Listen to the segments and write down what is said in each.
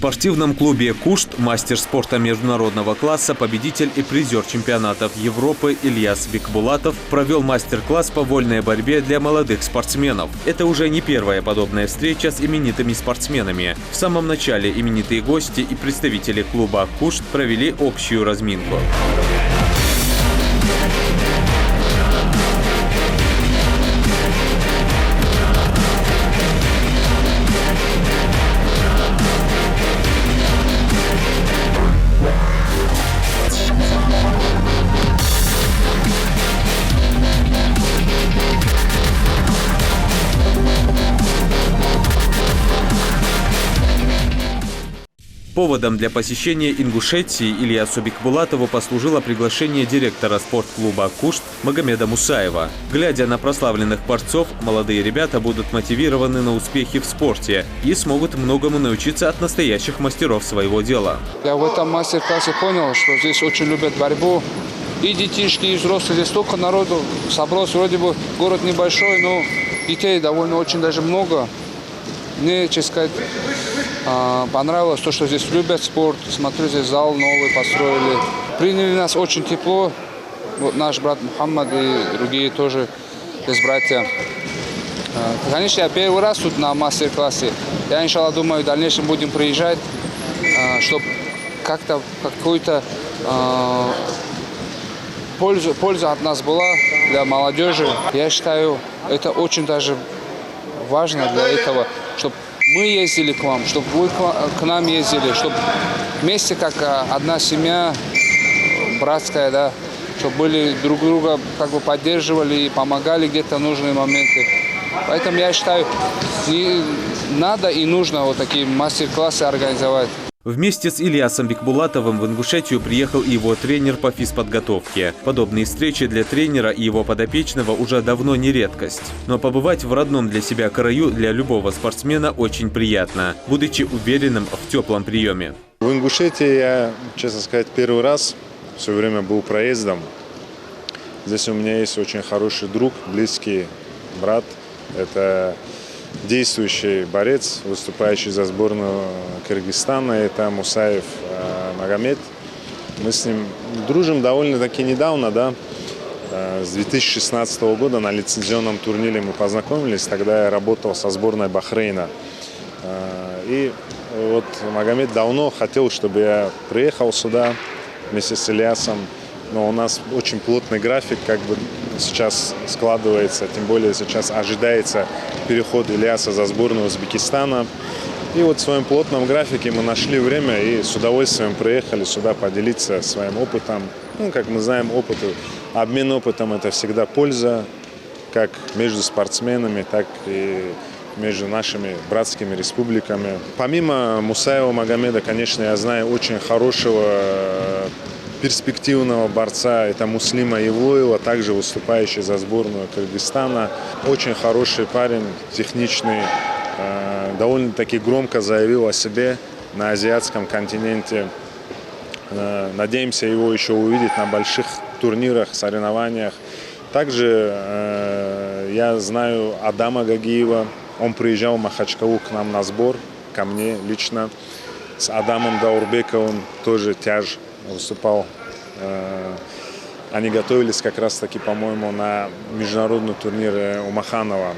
спортивном клубе «Кушт» мастер спорта международного класса, победитель и призер чемпионатов Европы Ильяс Бикбулатов провел мастер-класс по вольной борьбе для молодых спортсменов. Это уже не первая подобная встреча с именитыми спортсменами. В самом начале именитые гости и представители клуба «Кушт» провели общую разминку. Поводом для посещения Ингушетии Ильясу Бикбулатову послужило приглашение директора спортклуба «Кушт» Магомеда Мусаева. Глядя на прославленных борцов, молодые ребята будут мотивированы на успехи в спорте и смогут многому научиться от настоящих мастеров своего дела. Я в этом мастер-классе понял, что здесь очень любят борьбу. И детишки, и взрослые. Здесь столько народу собралось. Вроде бы город небольшой, но детей довольно очень даже много. Мне, честно сказать, понравилось то, что здесь любят спорт. Смотрю, здесь зал новый построили. Приняли нас очень тепло. Вот наш брат Мухаммад и другие тоже здесь братья. Конечно, я первый раз тут на мастер-классе. Я, иншаллах, думаю, в дальнейшем будем приезжать, чтобы как-то какую-то польза от нас была для молодежи. Я считаю, это очень даже важно для этого, чтобы мы ездили к вам, чтобы вы к нам ездили, чтобы вместе как одна семья братская, да, чтобы были друг друга как бы поддерживали и помогали где-то в нужные моменты. Поэтому я считаю, надо и нужно вот такие мастер-классы организовать. Вместе с Ильясом Бикбулатовым в Ингушетию приехал и его тренер по физподготовке. Подобные встречи для тренера и его подопечного уже давно не редкость. Но побывать в родном для себя краю для любого спортсмена очень приятно, будучи уверенным в теплом приеме. В Ингушетии я, честно сказать, первый раз, все время был проездом. Здесь у меня есть очень хороший друг, близкий брат. Это действующий борец, выступающий за сборную Кыргызстана, это Мусаев Магомед. Мы с ним дружим довольно-таки недавно, да. С 2016 года на лицензионном турнире мы познакомились, тогда я работал со сборной Бахрейна. И вот Магомед давно хотел, чтобы я приехал сюда вместе с Ильясом. Но у нас очень плотный график, как бы сейчас складывается, тем более сейчас ожидается переход Ильяса за сборную Узбекистана. И вот в своем плотном графике мы нашли время и с удовольствием приехали сюда поделиться своим опытом. Ну, как мы знаем, обмен опытом – это всегда польза, как между спортсменами, так и между нашими братскими республиками. Помимо Мусаева Магомеда, конечно, я знаю очень хорошего перспективного борца, это Муслима Евлоева, также выступающий за сборную Кыргызстана. Очень хороший парень, техничный, довольно-таки громко заявил о себе на азиатском континенте. Надеемся его еще увидеть на больших турнирах, соревнованиях. Также я знаю Адама Гагиева, он приезжал в Махачкалу к нам на сбор, ко мне лично. С Адамом Даурбековым тоже тяж выступал. Они готовились как раз-таки, по-моему, на международный турнир у Маханова.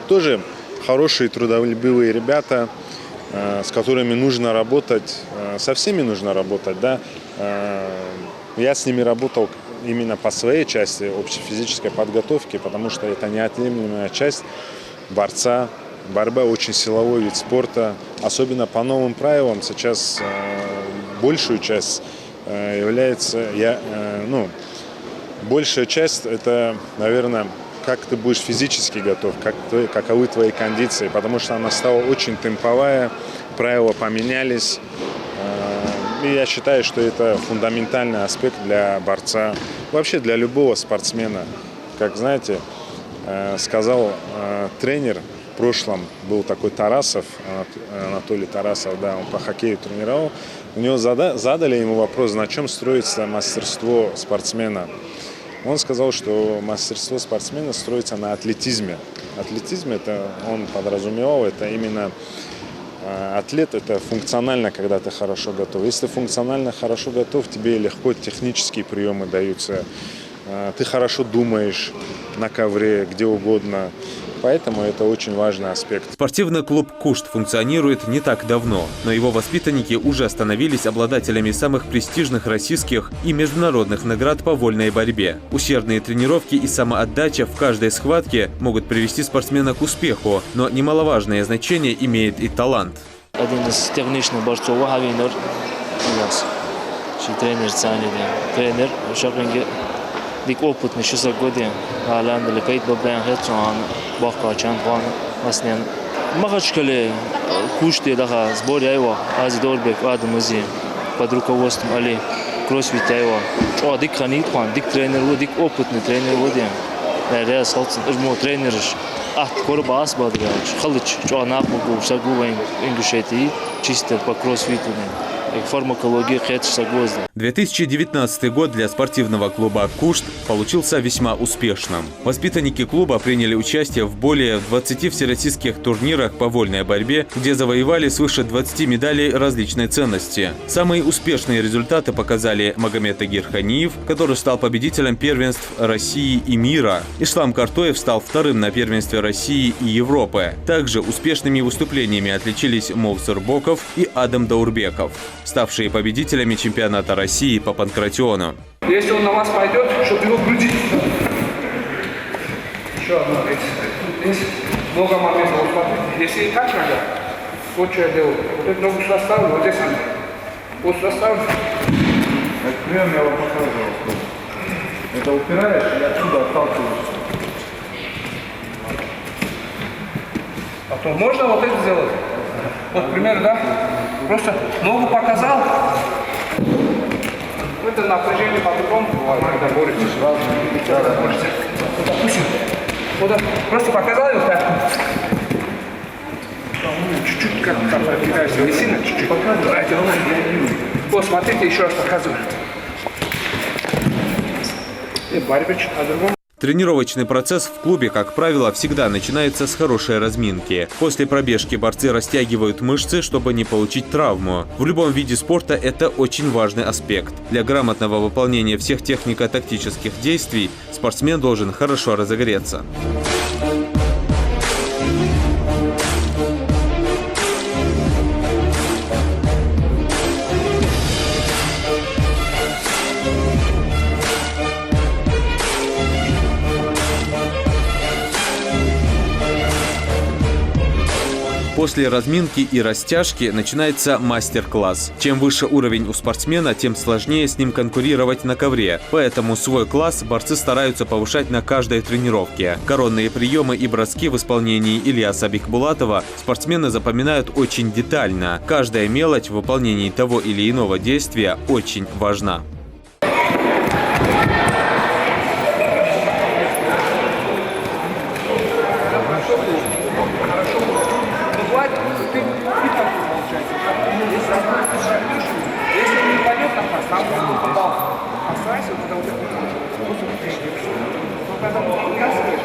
Тоже хорошие, трудолюбивые ребята, с которыми нужно работать, со всеми нужно работать, да. Я с ними работал именно по своей части общей физической подготовки, потому что это неотъемлемая часть борца. Борьба очень силовой вид спорта, особенно по новым правилам. Сейчас большую часть является, большая часть это, наверное, как ты будешь физически готов, каковы твои кондиции, потому что она стала очень темповая, правила поменялись. И я считаю, что это фундаментальный аспект для борца, вообще для любого спортсмена. Как знаете, сказал тренер, в прошлом был такой Тарасов, Анатолий Тарасов, да, он по хоккею тренировал. У него задали ему вопрос, на чем строится мастерство спортсмена. Он сказал, что мастерство спортсмена строится на атлетизме. Атлетизм, это он подразумевал, это именно Атлет – это функционально, когда ты хорошо готов. Если функционально хорошо готов, тебе легко технические приемы даются. Ты хорошо думаешь на ковре, где угодно. Поэтому это очень важный аспект. Спортивный клуб «Кушт» функционирует не так давно, но его воспитанники уже становились обладателями самых престижных российских и международных наград по вольной борьбе. Усердные тренировки и самоотдача в каждой схватке могут привести спортсмена к успеху, но немаловажное значение имеет и талант. Один из техничных борцов Вахавинер, тренер Цанидин, тренер Шакринги. Дик опытный 60 годы, Алан Лепейт Баблян Хетсон, Бахкачан, Ван, Маснен. Махачкале, Куште, Даха, сборе его, Азидорбек, Адамази, под руководством Али, Кроссфит его. О, Дик Ханит, Дик тренер, Дик опытный тренер, Вадим. Реас Халтсон, Жмо тренер, Корба Асбадра, Халыч, Нахмугу, Сагува, Ингушети, чисто по кроссфиту. Фармакология, 2019 год для спортивного клуба «Кушт» получился весьма успешным. Воспитанники клуба приняли участие в более 20 всероссийских турнирах по вольной борьбе, где завоевали свыше 20 медалей различной ценности. Самые успешные результаты показали Магомед Агир Ханиев, который стал победителем первенств России и мира. Ислам Картоев стал вторым на первенстве России и Европы. Также успешными выступлениями отличились Мовсур Боков и Адам Даурбеков, ставшие победителями чемпионата России по панкратиону. Если он на вас пойдет, чтобы его грудить. Еще одно. Здесь много моментов. Вот смотрите, если и так надо, вот что я делаю. Вот эту ногу сюда ставлю, вот здесь надо. Вот сюда ставлю. Это примерно я вам показывал. Это упираешь и отсюда отталкиваешься. А то можно вот это сделать? Вот, к примеру, да? Просто ногу показал. Это напряжение по-другому бывает, когда боретесь. Вот, допустим, вот, просто показал его пятку. Чуть-чуть как кидайся, не сильно, чуть-чуть. Вот, смотрите, еще раз показываю. И борьба чуть по-другому. Тренировочный процесс в клубе, как правило, всегда начинается с хорошей разминки. После пробежки борцы растягивают мышцы, чтобы не получить травму. В любом виде спорта это очень важный аспект. Для грамотного выполнения всех технико-тактических действий спортсмен должен хорошо разогреться. После разминки и растяжки начинается мастер-класс. Чем выше уровень у спортсмена, тем сложнее с ним конкурировать на ковре. Поэтому свой класс борцы стараются повышать на каждой тренировке. Коронные приемы и броски в исполнении Ильяса Бикбулатова спортсмены запоминают очень детально. Каждая мелочь в выполнении того или иного действия очень важна. Если не пойдет на пас, там попал. Оставайся, когда вот это. Когда выкасываешь,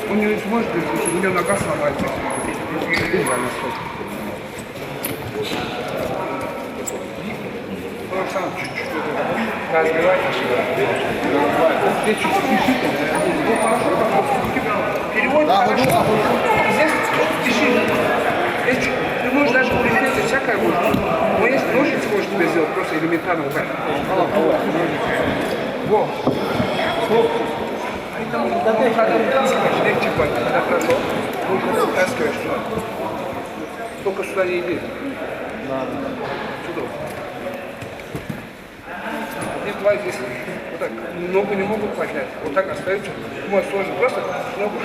он не сможет, у него нога сломается. Сам чуть-чуть разбивается. Здесь чуть-чуть пишите. Ну хорошо, переводит хорошо. Здесь пиши. Ты можешь даже прилететь, всякое может. Но если ножницы можешь тебе сделать, просто элементарно вот так. Во. Когда вытаскиваешь, легче пойдет. Когда хорошо, нужно вытаскиваешь сюда. Только сюда не иди. Сюда. Здесь два здесь. Вот так. Ногу не могут поднять. Вот так остаются. Может сложно. Просто ногу.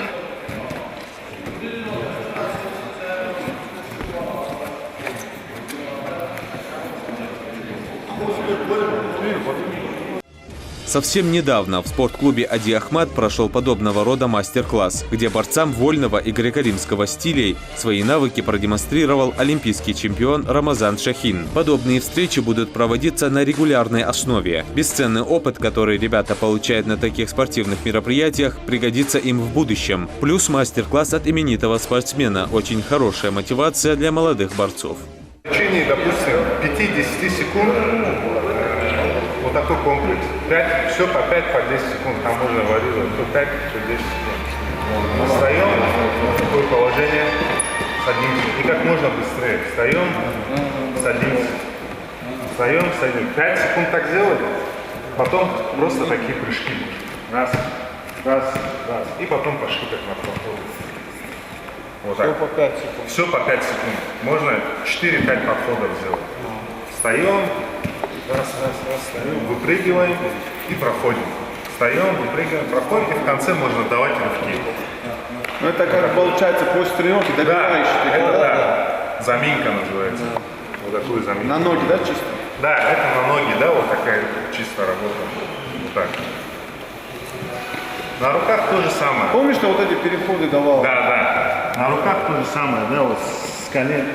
Совсем недавно в спортклубе Ади Ахмад прошел подобного рода мастер-класс, где борцам вольного и греко-римского стилей свои навыки продемонстрировал олимпийский чемпион Рамазан Шахин. Подобные встречи будут проводиться на регулярной основе. Бесценный опыт, который ребята получают на таких спортивных мероприятиях, пригодится им в будущем. Плюс мастер-класс от именитого спортсмена – очень хорошая мотивация для молодых борцов. В течение, допустим, 5-10 секунд вот такой комплекс. Все по 5-10 секунд. Там можно варьировать. То 5, то 10 секунд. Встаем, такое положение, садимся. И как можно быстрее. Встаем, садимся. Встаем, садимся. 5 секунд так сделали. Потом просто такие прыжки. Раз, раз, раз. И потом пошли как на подходе. Вот так. Все по 5 секунд. Все по 5 секунд. Можно 4-5 подходов сделать. Встаем, раз, встаем, выпрыгиваем и проходим. Встаем, выпрыгиваем, проходим, и в конце можно давать рывки. Ну это как получается после тренировки добиваешь. Да, это да. Заминка называется. Вот такую заминку. На ноги, да, чисто? Да, это на ноги, да, вот такая чистая работа. Вот так. На руках то же самое. Помнишь, что вот эти переходы давал? Да. На руках то же самое, да, вот с колен,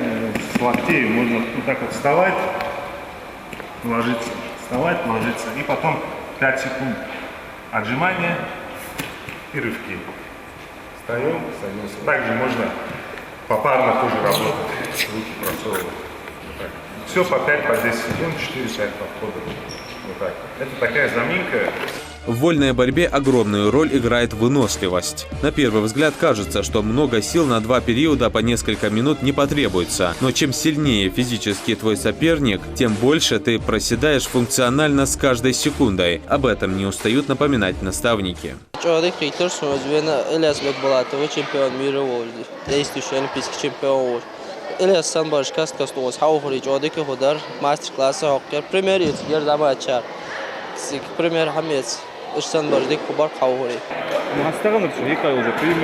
с локтей можно вот так вот вставать, ложиться, вставать, ложиться. И потом 5 секунд отжимания и рывки. Встаем, садимся. Также можно попарно тоже работать, руки просовывать. Вот так. Все по 5-10 секунд, 4-5 подходов. Вот так. Это такая заминка. В вольной борьбе огромную роль играет выносливость. На первый взгляд кажется, что много сил на 2 периода по несколько минут не потребуется. Но чем сильнее физически твой соперник, тем больше ты проседаешь функционально с каждой секундой. Об этом не устают напоминать наставники. Ильяс Бекбулатов, чемпион мира, действующий олимпийский чемпион. Ильяс Санбарш, Кастовос, Хаухри, Джодики Худар, мастер-классы, хоккер, премьер Ердамачар, премьер Хамец, Санбарш, Дик Хубар, Хаухри. Настаган, что Ика уже прием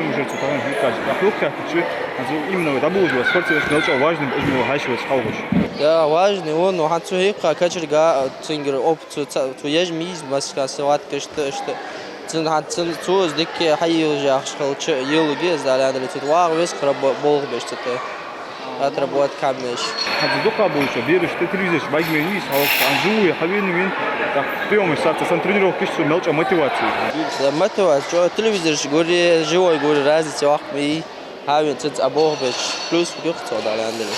уже цитаран Ика. А хлопка, что именно это было спортивно очень важным, очень важным Хаухри. Да, важный он, но ханцу Ика, качерга, цингер, опыт, туяж миз, мастер-классы, ватка, что цин цуз дикки хайю жахшхал юлуги заляндры тут вагвес крабол бештете отработать камнеш. Хадзука больше берешь ты телевизор багмени анжуе хавинмен так приемы сан тренировки что мелча мотивации. Мотивация телевизор говори живой говори разница вахми хавин тут абохбеш плюс гюхцо заляндры.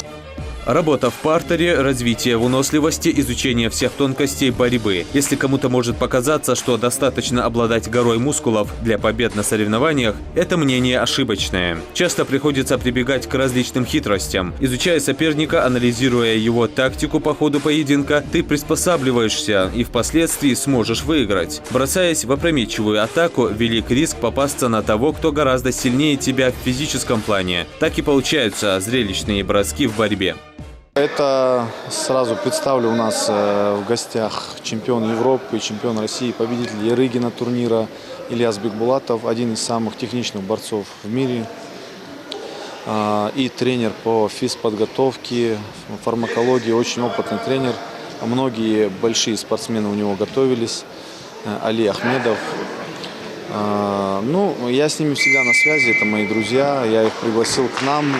Работа в партере, развитие выносливости, изучение всех тонкостей борьбы. Если кому-то может показаться, что достаточно обладать горой мускулов для побед на соревнованиях, это мнение ошибочное. Часто приходится прибегать к различным хитростям. Изучая соперника, анализируя его тактику по ходу поединка, ты приспосабливаешься и впоследствии сможешь выиграть. Бросаясь в опрометчивую атаку, велик риск попасться на того, кто гораздо сильнее тебя в физическом плане. Так и получаются зрелищные броски в борьбе. Это сразу представлю, у нас в гостях чемпион Европы, чемпион России, победитель Ярыгина турнира Ильяс Бекбулатов, один из самых техничных борцов в мире. И тренер по физподготовке, фармакологии, очень опытный тренер. Многие большие спортсмены у него готовились, Али Ахмедов. Ну, я с ними всегда на связи, это мои друзья, я их пригласил к нам.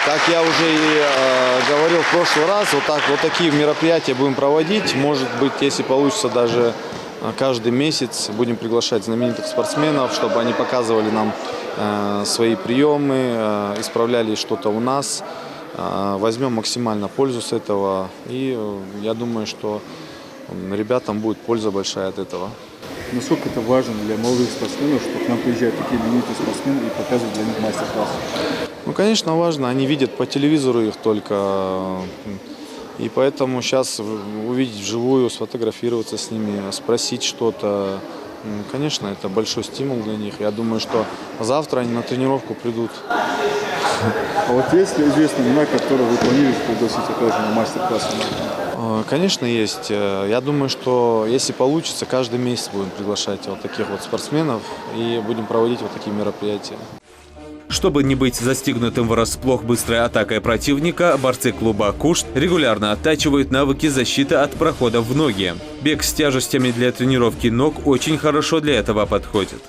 Как я уже и говорил в прошлый раз, вот такие мероприятия будем проводить. Может быть, если получится, даже каждый месяц будем приглашать знаменитых спортсменов, чтобы они показывали нам свои приемы, исправляли что-то у нас. Возьмем максимально пользу с этого. И я думаю, что ребятам будет польза большая от этого. Насколько это важно для молодых спортсменов, что к нам приезжают такие именитые спортсмены и показывают для них мастер-классы? Ну, конечно, важно. Они видят по телевизору их только. И поэтому сейчас увидеть вживую, сфотографироваться с ними, спросить что-то. Конечно, это большой стимул для них. Я думаю, что завтра они на тренировку придут. А вот есть ли известные имена, которые вы планируете пригласить тоже на мастер-классы? Конечно, есть. Я думаю, что если получится, каждый месяц будем приглашать вот таких вот спортсменов и будем проводить вот такие мероприятия. Чтобы не быть застигнутым врасплох быстрой атакой противника, борцы клуба «Кушт» регулярно оттачивают навыки защиты от прохода в ноги. Бег с тяжестями для тренировки ног очень хорошо для этого подходит.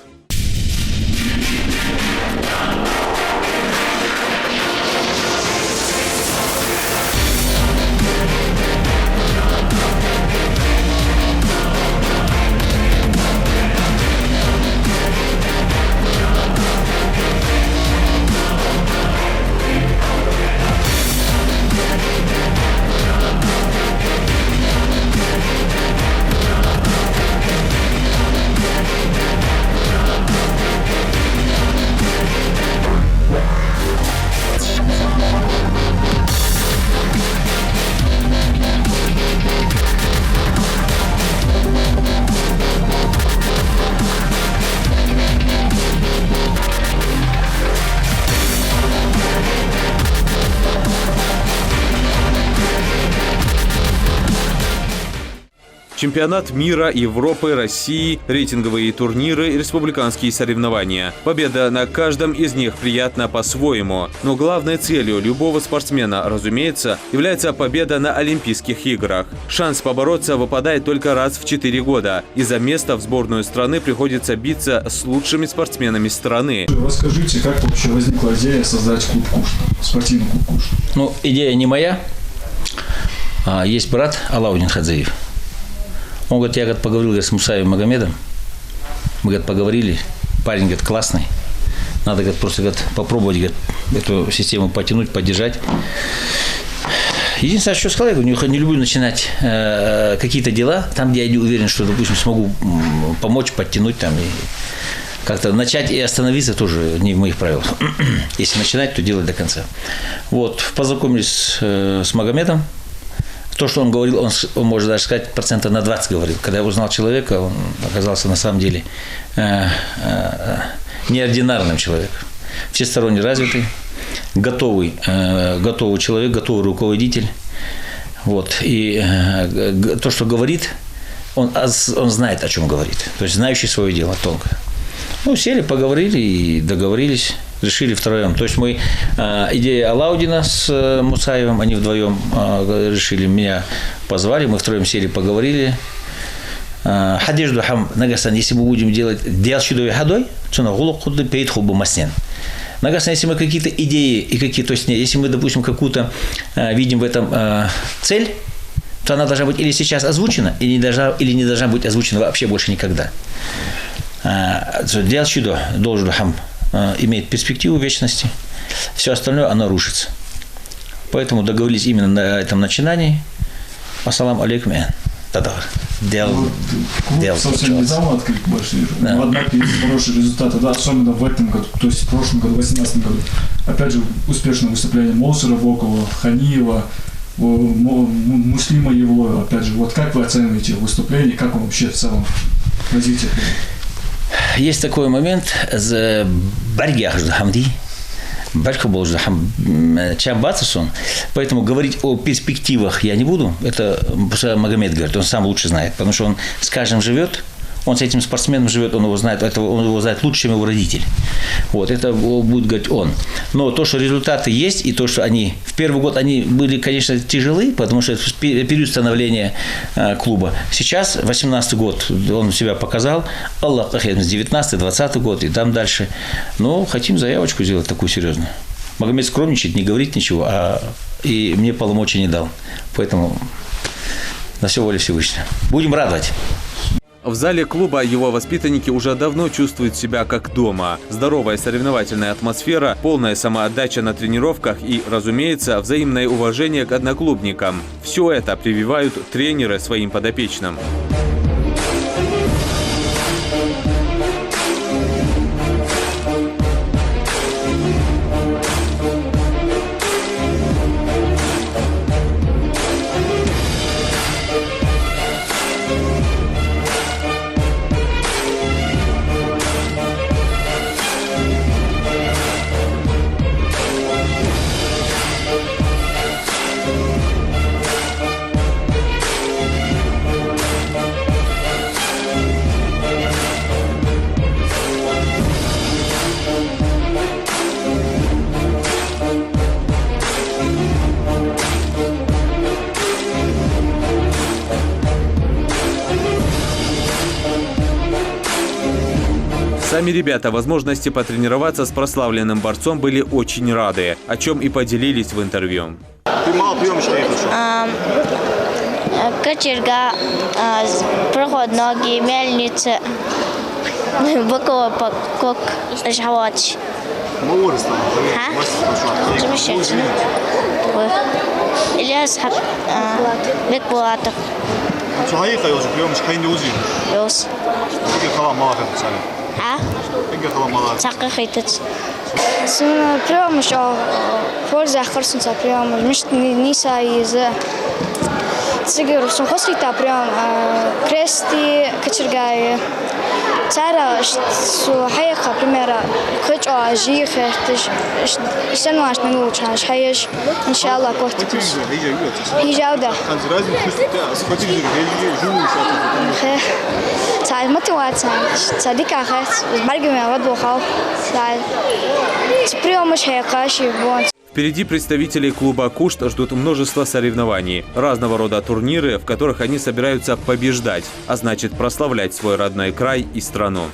Чемпионат мира, Европы, России, рейтинговые турниры и республиканские соревнования. Победа на каждом из них приятна по-своему. Но главной целью любого спортсмена, разумеется, является победа на Олимпийских играх. Шанс побороться выпадает только раз в 4 года. И за место в сборную страны приходится биться с лучшими спортсменами страны. Расскажите, как вообще возникла идея создать клуб «Кушт», спортивный клуб «Кушт»? Ну, идея не моя. Есть брат Алаудин Хадзеев. Он говорит, я поговорил с Мусаевым Магомедом. Мы поговорили. Парень говорит, классный. Надо просто попробовать эту систему потянуть, поддержать. Единственное, что сказал, я говорю, не люблю начинать какие-то дела там, где я не уверен, что, допустим, смогу помочь, подтянуть там. И как-то начать и остановиться тоже не в моих правилах. Если начинать, то делать до конца. Вот, познакомились с Магомедом. То, что он говорил, он может даже сказать, процентов на 20 говорил. Когда я узнал человека, он оказался на самом деле неординарным человеком. Всесторонне развитый, готовый человек, готовый руководитель. Вот. И то, что говорит, он знает, о чем говорит. То есть знающий свое дело тонко. Ну, сели, поговорили и договорились. Решили втроем. То есть мы, идея Алаудина с Мусаевым, они вдвоем решили, меня позвали, мы втроем сели, поговорили. Хадежду хам нагасан, если мы будем делать диалшидой хадой, то на голову худы перед хубу маснен. Нагасан, если мы какие-то идеи и какие, то есть если мы, допустим, какую-то видим в этом цель, то она должна быть или сейчас озвучена, или не должна быть озвучена вообще больше никогда. Диалшидо должен хам имеет перспективу вечности, все остальное оно рушится. Поэтому договорились именно на этом начинании. Ассаламу алейкум. Совсем недавно открыт больше. Да. Однако есть хорошие результаты, да, особенно в этом году, то есть в прошлом году, в 2018 году. Опять же, успешное выступление Молсера Бокова, Ханиева, Муслима его. Опять же, вот как вы оцениваете выступление, как он вообще в целом развитие? Есть такой момент, поэтому говорить о перспективах я не буду. Это Магомед говорит, он сам лучше знает, потому что он с каждым живет, он с этим спортсменом живет, он его знает лучше, чем его родитель. Вот, это будет говорить он. Но то, что результаты есть, и то, что они в первый год они были, конечно, тяжелы, потому что это период становления клуба. Сейчас, 18-й год, он себя показал, Аллах, 19-й, 20-й год и там дальше. Но хотим заявочку сделать такую серьезную. Магомед скромничает, не говорит ничего, и мне полномочий не дал. Поэтому на все воля Всевышнего. Будем радовать. В зале клуба его воспитанники уже давно чувствуют себя как дома. Здоровая соревновательная атмосфера, полная самоотдача на тренировках и, разумеется, взаимное уважение к одноклубникам. Все это прививают тренеры своим подопечным. Сами ребята возможности потренироваться с прославленным борцом были очень рады, о чем и поделились в интервью. Кочерга, проход ноги, мельница, боковой покок, жавач. Замечательно. Ильяс Бекбулатов. Цигер, сухослита прям крести кочергая. Цара, что хайха, примера, хоть ажих, что наш не лучше, хайш, иншаллах, костюс. Хижауда. Царь мотивация, цадика хэс, баргами водбухал, царь. Прямо хайха, шибон. Впереди представителей клуба «Кушт» ждут множество соревнований, разного рода турниры, в которых они собираются побеждать, а значит прославлять свой родной край и страну.